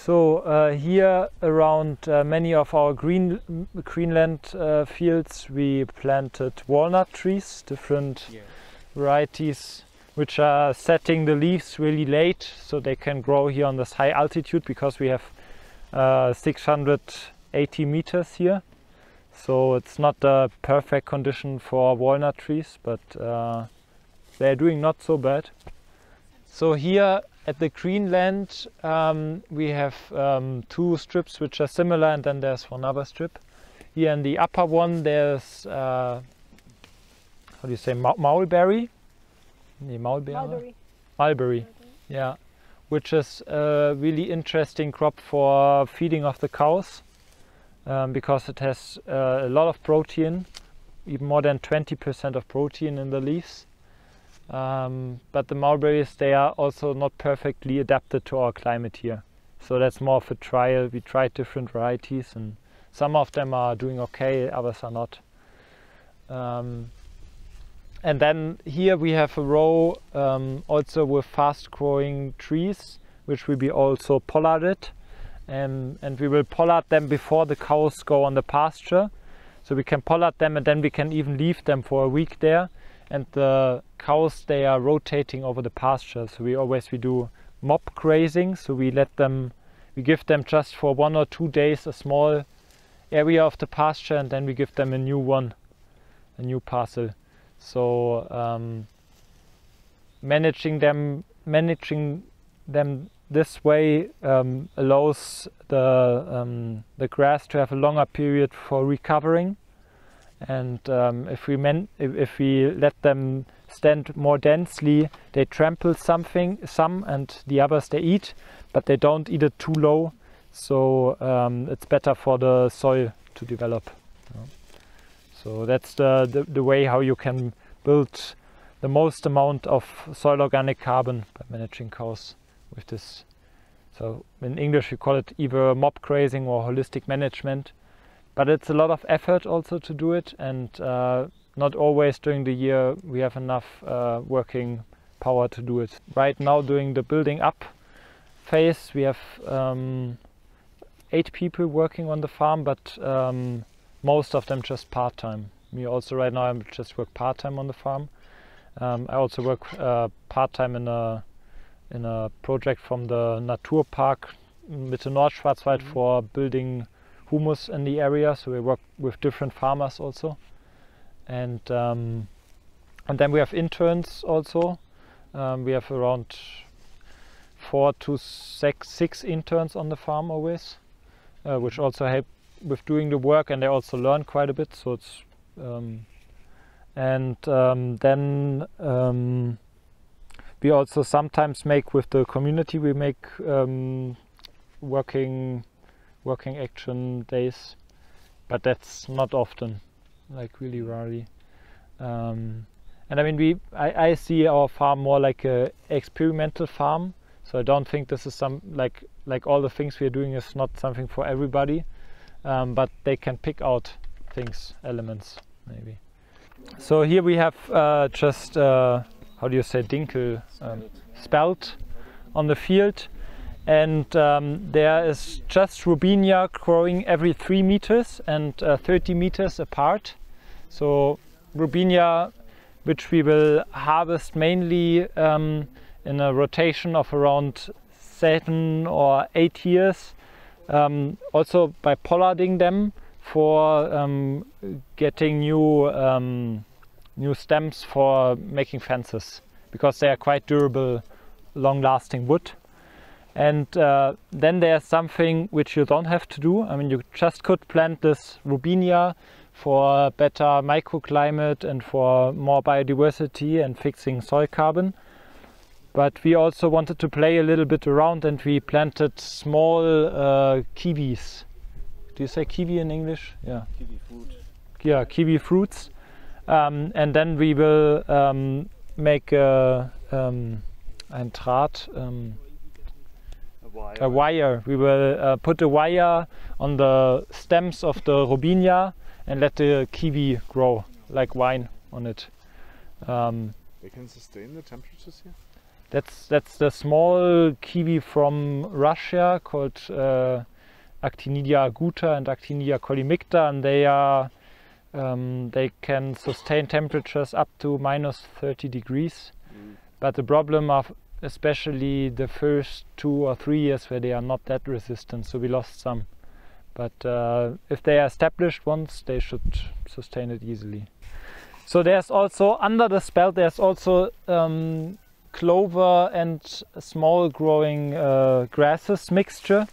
So here around many of our Greenland fields we planted walnut trees, different varieties, which are setting the leaves really late so they can grow here on this high altitude, because we have 680 meters here. So it's not a perfect condition for walnut trees, but they're doing not so bad. So here at the Greenland we have two strips which are similar, and then there's one other strip. Here in the upper one there's how do you say, mulberry? Mulberry, yeah, which is a really interesting crop for feeding of the cows, because it has a lot of protein, even more than 20% of protein in the leaves. But the mulberries, they are also not perfectly adapted to our climate here. So that's more of a trial. We tried different varieties and some of them are doing okay, others are not. And then here we have a row also with fast growing trees, which will be also pollarded. And we will pollard them before the cows go on the pasture. So we can pollard them and then we can even leave them for a week there. And the cows, they are rotating over the pasture. So we do mob grazing. So we give them just for 1 or 2 days a small area of the pasture, and then we give them a new parcel. So managing them this way allows the grass to have a longer period for recovering. And if we let them stand more densely, they trample some, and the others they eat, but they don't eat it too low. So it's better for the soil to develop. So that's the way how you can build the most amount of soil organic carbon by managing cows with this. So in English we call it either mob grazing or holistic management. But it's a lot of effort also to do it, and not always during the year we have enough working power to do it. Right now, during the building up phase, we have 8 people working on the farm, but most of them just part-time. Me also right now I just work part-time on the farm. I also work part-time in a project from the Naturpark Mitte Nordschwarzwald for building humus in the area, so we work with different farmers also, and then we have interns also. We have around 4 to 6 interns on the farm always, which also help with doing the work, and they also learn quite a bit. So it's then we also sometimes make with the community. We make working action days, but that's not often, like really rarely. And I mean, I see our farm more like a experimental farm, so I don't think this is some like all the things we are doing is not something for everybody, but they can pick out elements maybe. So here we have just how do you say, dinkel, spelt on the field. And there is just Robinia growing every 3 meters and 30 meters apart. So Robinia, which we will harvest mainly in a rotation of around 7 or 8 years, also by pollarding them for getting new stems for making fences, because they are quite durable, long-lasting wood. And then there's something which you don't have to do. I mean, you just could plant this Robinia for better microclimate and for more biodiversity and fixing soil carbon. But we also wanted to play a little bit around, and we planted small kiwis. Do you say kiwi in English? Yeah. Kiwi fruit. Yeah, kiwi fruits. And then we will make ein Draht, a wire. We will put a wire on the stems of the Robinia and let the kiwi grow like wine on it. They can sustain the temperatures here? That's the small kiwi from Russia called Actinidia aguta and Actinidia collimicta, and they are they can sustain temperatures up to minus 30 degrees. But the problem of especially the first 2 or 3 years where they are not that resistant, so we lost some. But if they are established once, they should sustain it easily. So there's also, under the spelt, there's also clover and small growing grasses mixture.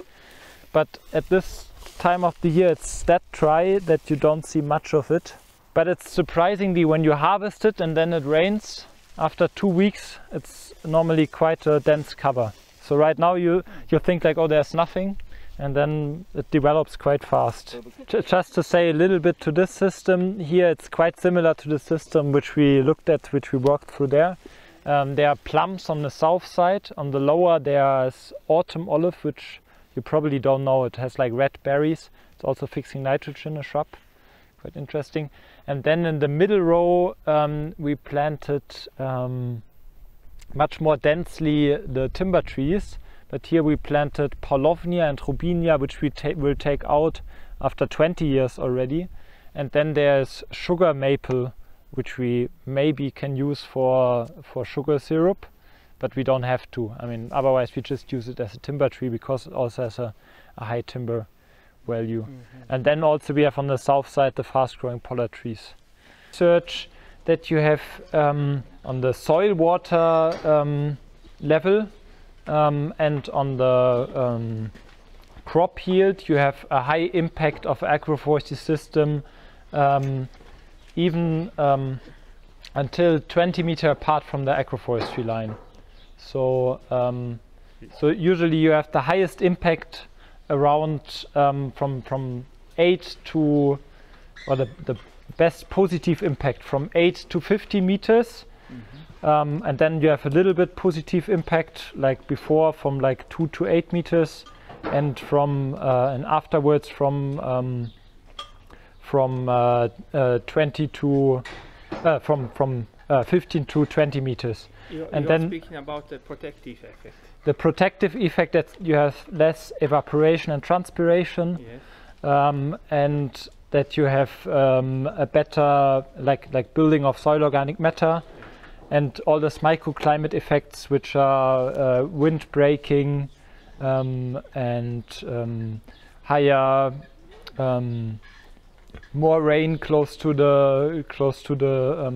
But at this time of the year it's that dry that you don't see much of it. But it's surprisingly, when you harvest it and then it rains, after 2 weeks it's normally quite a dense cover. So right now you think like, oh, there's nothing, and then it develops quite fast. Just to say a little bit to this system here, it's quite similar to the system which we looked at, which we walked through there. There are plums on the south side. On the lower there's autumn olive, which you probably don't know. It has like red berries. It's also fixing nitrogen, a shrub. Quite interesting. And then in the middle row we planted much more densely the timber trees. But here we planted Paulovnia and Rubinia, which we will take out after 20 years already. And then there's sugar maple, which we maybe can use for sugar syrup, but we don't have to. I mean, otherwise we just use it as a timber tree because it also has a high timber value. And then also we have on the south side the fast-growing pollard trees. Research that you have on the soil water level and on the crop yield, you have a high impact of agroforestry system even until 20 meters apart from the agroforestry line. So, so usually you have the highest impact around from 8 to, or the best positive impact from 8 to 50 meters. And then you have a little bit positive impact like before from like 2 to 8 meters, and from and afterwards from 20 to from 15 to 20 meters. And then speaking about the protective effect. The protective effect, that you have less evaporation and transpiration, yes. And that you have a better like building of soil organic matter. And all those microclimate effects, which are wind breaking and higher, more rain close to the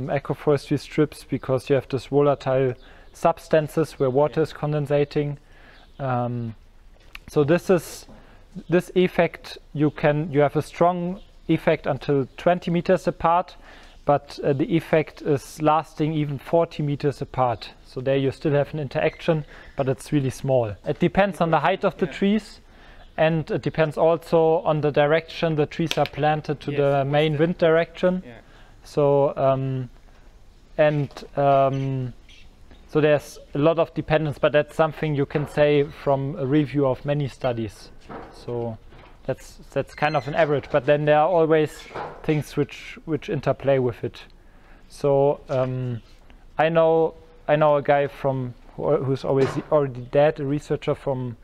agroforestry strips, because you have this volatile substances where water is condensating. So this effect you have a strong effect until 20 meters apart. But the effect is lasting even 40 meters apart. So there you still have an interaction, but it's really small. It depends on the height of the trees, and it depends also on the direction the trees are planted to, the main wind direction. So so there's a lot of dependence, but that's something you can say from a review of many studies. So that's kind of an average, but then there are always things which interplay with it. So I know a guy who's already dead, a researcher from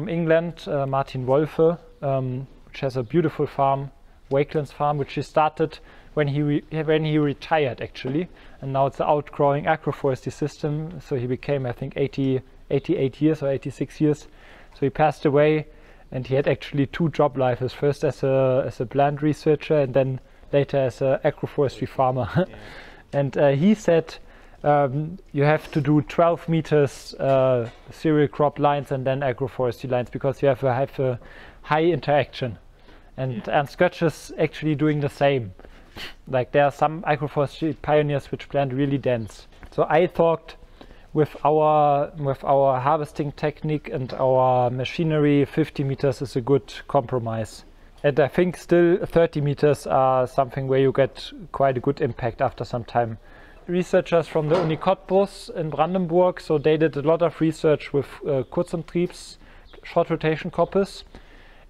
England, Martin Wolfe, which has a beautiful farm, Wakelands farm, which he started when he retired actually, and now it's an outgrowing agroforestry system. So he became, I think, 88 years or 86 years. So he passed away. And he had actually 2 job lives, first as a plant researcher and then later as an agroforestry farmer. And he said you have to do 12 meters cereal crop lines and then agroforestry lines, because you have a high interaction. And Ernst Götz is actually doing the same. Like there are some agroforestry pioneers which plant really dense. So I thought with our harvesting technique and our machinery, 50 meters is a good compromise. And I think still 30 meters are something where you get quite a good impact after some time. Researchers from the Uni Cottbus in Brandenburg, so they did a lot of research with Kurzumtriebs, short rotation coppers,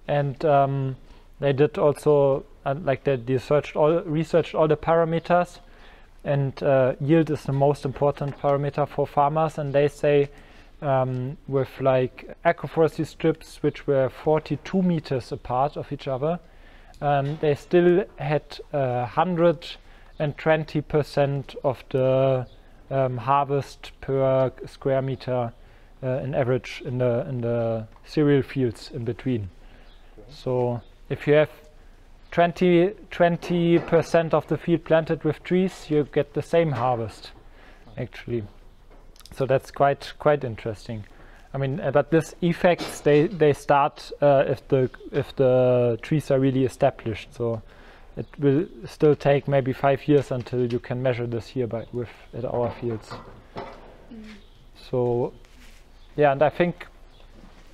and they did also they researched all the parameters. and yield is the most important parameter for farmers. And they say with like agroforestry strips which were 42 meters apart of each other, they still had 120% of the harvest per square meter in average in the cereal fields in between. So if you have 20% of the field planted with trees, you get the same harvest actually. So that's quite interesting. I mean, but these effects they start if the trees are really established. So it will still take maybe 5 years until you can measure this here at our fields. So yeah, and I think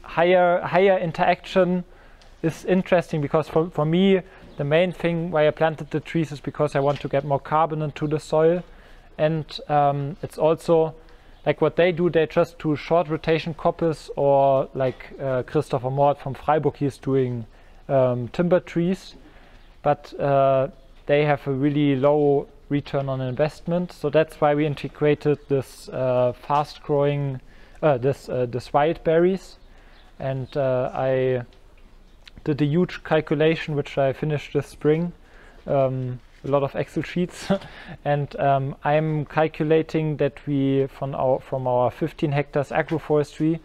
higher interaction is interesting, because for me the main thing why I planted the trees is because I want to get more carbon into the soil, and it's also like what they do, they just do short rotation coppers, or like Christopher Mord from Freiburg, he's doing timber trees, but they have a really low return on investment. So that's why we integrated this fast growing, this wild berries, and I did a huge calculation which I finished this spring, a lot of Excel sheets, and I'm calculating that we from our 15 hectares agroforestry,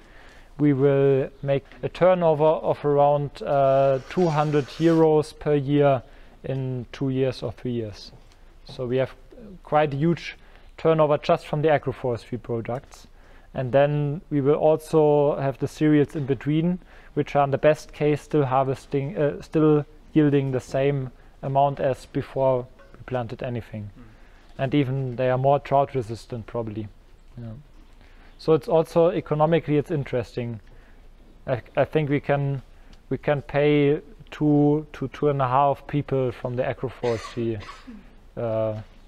we will make a turnover of around 200 euros per year in 2 years or 3 years. So we have quite a huge turnover just from the agroforestry products. And then we will also have the cereals in between, which are in the best case still still yielding the same amount as before we planted anything. And even they are more drought resistant probably. Yeah. So it's also economically it's interesting. I think we can pay 2 to 2.5 people from the agroforestry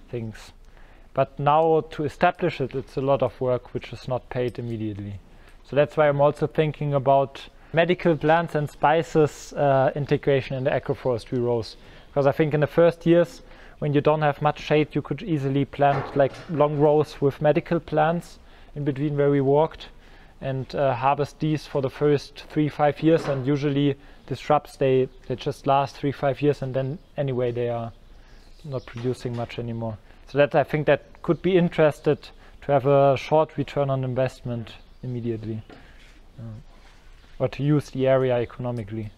things. But now to establish it, it's a lot of work which is not paid immediately. So that's why I'm also thinking about medical plants and spices integration in the agroforestry rows. Because I think in the first years, when you don't have much shade, you could easily plant like long rows with medical plants in between where we walked, and harvest these for the first 3-5 years. And usually the shrubs, they just last 3-5 years, and then anyway they are not producing much anymore. So that I think that could be interested to have a short return on investment immediately, or to use the area economically.